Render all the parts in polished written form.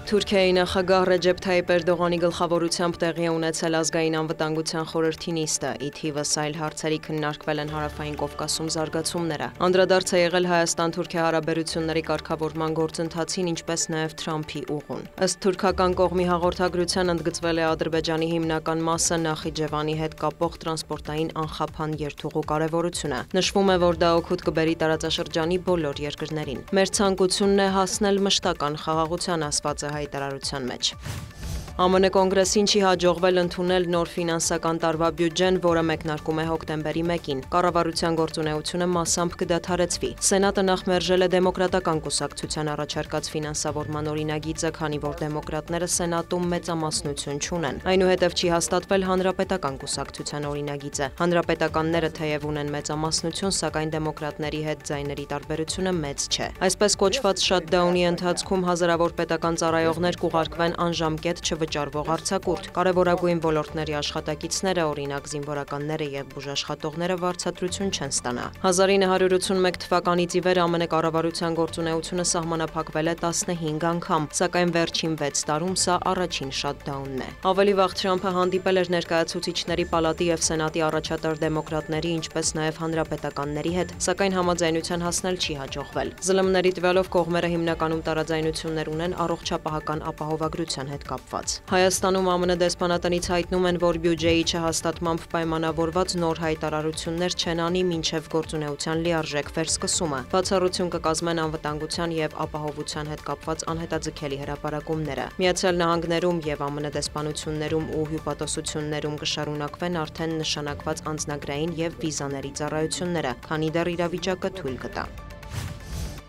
Թուրքիայի նախագահ Ռեջեփ Թայիպ Էրդողանի գլխավորությամբ տեղի է ունեցել ազգային անվտանգության խորհրդի նիստը, ի թիվս այլ հարցերի քննարկվել են Հարավային Կովկասում զարգացումները։ Անդրադարձ է եղել Հայաստան-Թուրքիա հարաբերությունների կարգավորման գործընթացին, ինչպես նաև Թրամփի ուղուն։ Ըստ թուրքական կողմի հաղորդագրության ընդգծվել է Ադրբեջանի հիմնական մասը Նախիջևանի հետ կապող տրանսպորտային անխափան երթուղու կարևորությունը։ Նշվում է, որ դա օգուտ կբերի տարածաշրջանի բոլոր երկրներին։ Մեր ցանկությունն է հասնել մշտական խաղաղության, ասված է հայտարարության մեջ։ ԱՄՆ կոնգրեսին չի հաջողվել ընդունել նոր ֆինանսական տարվա բյուջեն, որը մեկնարկում է հոկտեմբերի 1-ին։ Կառավարության գործունեությունը մասամբ կդադարեցվի։ Սենատը նախ մերժել է դեմոկրատական կուսակցության առաջարկած ֆինանսավորման օրինագիծը, քանի որ դեմոկրատները Սենատում մեծամասնություն չունեն։ Այնուհետև չի հաստատվել հանրապետական կուսակցության օրինագիծը։ Հանրապետականները թեև ունեն մեծամասնություն, սակայն դեմոկրատների հետ ձայների տարբերությունը մեծ չէ։ Այսպես կոչված շաթդաունի ընթացքում հազարավոր պետական ծառայողներ կուղարկվեն անժամկետ վճարվող արձակուրդ։ Կարևորագույն ոլորտների աշխատակիցները, օրինակ զինվորականները եւ բուժաշխատողները վարձատրություն չեն ստանա։ 1981 թվականից ի վեր ԱՄՆ կառավարության գործունեությունը սահմանափակվել է 15 անգամ, սակայն վերջին 6 տարում սա առաջին շաթդաունն է։ Ավելի վաղ Թրամփը հանդիպել էր ներկայացուցիչների պալատի եւ սենատի առաջատար դեմոկրատների, ինչպես նաեւ հանրապետականների հետ, սակայն համաձայնության հասնել չի հաջողվել։ ԶԼՄ-ների տվյալով կողմերը հիմնականում տարաձայնություններ ունեն առողջապահական ապահովագրության հետ կապված։ Հայաստանում ԱՄՆ դեսպանատնից հայտնում են, որ բյուջեի չհաստատմամբ պայմանավորված նոր հայտարարություններ չեն անի մինչև գործունեության լիարժեք վերսկսումը։ Բացառություն կկազմեն անվտանգության եւ ապահովության հետ կապված անհետաձգելի հրապարակումները։ Միացյալ Նահանգներում եւ ԱՄՆ դեսպանություններում ու հյուպատոսություններում կշարունակվեն արդեն նշանակված անձնագրային եւ վիզաների ծառայությունները, քանի դեռ իրավիճակը թույլ կտա։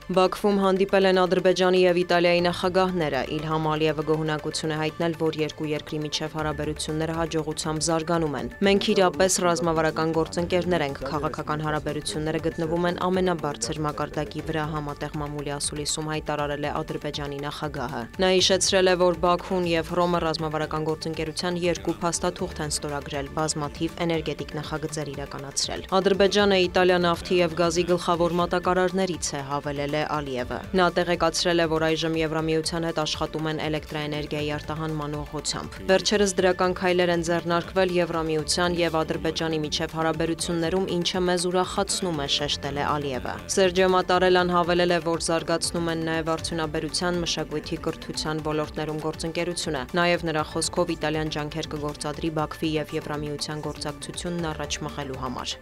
Բաքվում հանդիպել են Ադրբեջանի եւ Իտալիայի նախագահները։ Իլհամ Ալիևը գոհունակություն է հայտնել, որ երկու երկրի միջև հարաբերությունները հաջողությամբ զարգանում են։ Մենք իրապես ռազմավարական գործընկերներ ենք, քաղաքական հարաբերությունները գտնվում են ամենաբարձր մակարդակի վրա, համատեղ մամուլի ասուլիսում հայտարարել է Ադրբեջանի նախագահը։ Նա հիշեցրել է, որ Բաքուն եւ Հռոմը ռազմավարական գործընկերության երկու փաստաթուղթ են ստորագրել, բազմաթիվ էներգետիկ նախագծեր իրականացրել։ Ադրբեջանը Իտալիա նավթի եւ գազի գլխավոր մատակարարներից է, հավելել Ալիևը։ Նա տեղեկացրել է, որ այժմ Եվրամիության հետ աշխատում են էլեկտրաէներգիայի արտահանման ուղղությամբ։ Վերջերս դրական քայլեր են ձեռնարկվել Եվրամիության եւ Ադրբեջանի միջև հարաբերություններում, ինչը մեզ ուրախացնում է, շեշտել է Ալիևը։ Սերջիո Մատարելան հավելել է, որ զարգացնում են նաեւ արդյունաբերության, մշակույթի, կրթության ոլորտներում գործընկերությունը։ Նաեւ նրա խոսքով Իտալիան ջանքեր կգործադրի Բաքվի եւ Եվրամիության գործակցությունն առաջ մղելու համար։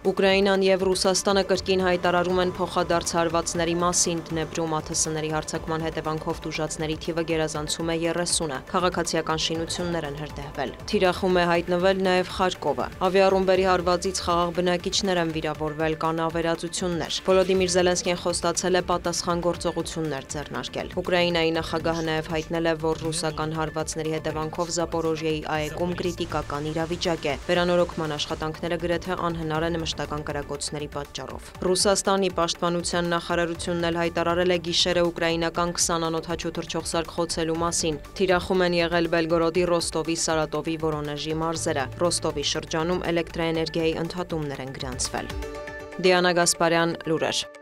Ուկրաինան եւ Ռուսաստանը կրկին հայտարարում են փոխադարձ հարվածների մասին։ Դնեպրում ԱԹՍ-ների հարձակման հետևանքով տուժածների թիվը գերազանցում է 30-ը։ Քաղաքացիական շինություններ են հրդեհվել։ Թիրախում է հայտնվել նաեւ Խարկովը։ Ավիառումբերի հարվածից խաղաղ բնակիչներ են վիրավորվել, կան ավերածություններ։ Վոլոդիմիր Զելենսկին խոստացել է պատասխան գործողություններ ձեռնարկել։ Ուկրաինայի նախագահը նաեւ հայտնել է, որ ռուսական հարվածների հետևանքով Զապորոժիեի ԱԵԿ-ում կրիտիկական իրավիճակ է։ Վերանորոգման աշխատանքները գրեթե անհնար են մշտական կրակոցների պատճառով։ Ռուսաստանի պաշտպանության նախարարությունն էլ հայտարարել է գիշերը ուկրաինական 20 անոթաչու թռչող սարք խոցելու մասին։ Թիրախում են եղել Բելգորոդի, Ռոստովի, Սարատովի, Վորոնեժի մարզերը։ Ռոստովի շրջանում էլեկտրաէներգիայի ընդհատումներ են գրանցվել։ Դիանա Գասպարյան, լուրեր։